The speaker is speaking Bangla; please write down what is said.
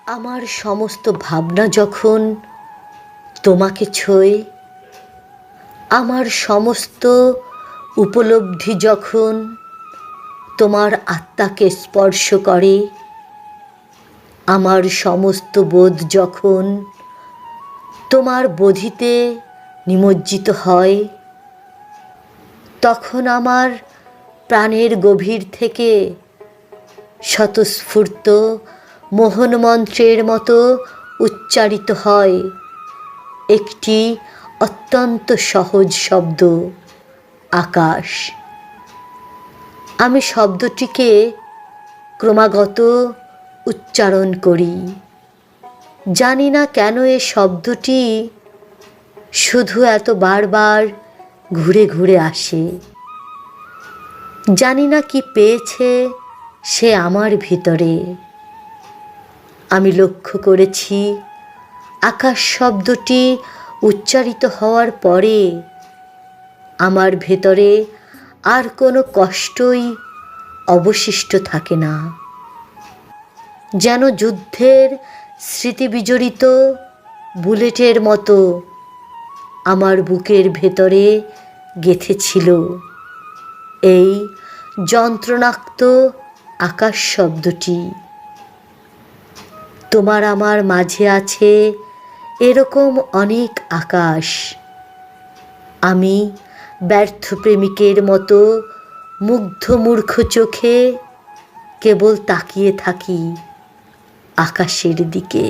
আমার সমস্ত ভাবনা যখন তোমাকে ছোঁয়, আমার সমস্ত উপলব্ধি যখন তোমার আত্মাকে স্পর্শ করে, আমার সমস্ত বোধ যখন তোমার বোধিতে নিমজ্জিত হয়, তখন আমার প্রাণের গভীর থেকে স্বতঃস্ফূর্ত মোহন মন্ত্রের মতো উচ্চারিত হয় একটি অত্যন্ত সহজ শব্দ, আকাশ। আমি শব্দটিকে ক্রমাগত উচ্চারণ করি। জানি না কেন এ শব্দটি শুধু এত বারবার ঘুরে ঘুরে আসে। জানি না কি পেয়েছে সে আমার ভিতরে। আমি লক্ষ্য করেছি আকাশ শব্দটি উচ্চারিত হওয়ার পরে আমার ভেতরে আর কোনো কষ্টই অবশিষ্ট থাকে না। যেন যুদ্ধের স্মৃতিবিজড়িত বুলেটের মতো আমার বুকের ভেতরে গেঁথেছিল এই যন্ত্রণাক্ত আকাশ শব্দটি। তোমার আমার মাঝে আছে এরকম অনেক আকাশ। আমি ব্যর্থ প্রেমিকের মতো মুগ্ধ মূর্খ চোখে কেবল তাকিয়ে থাকি আকাশের দিকে।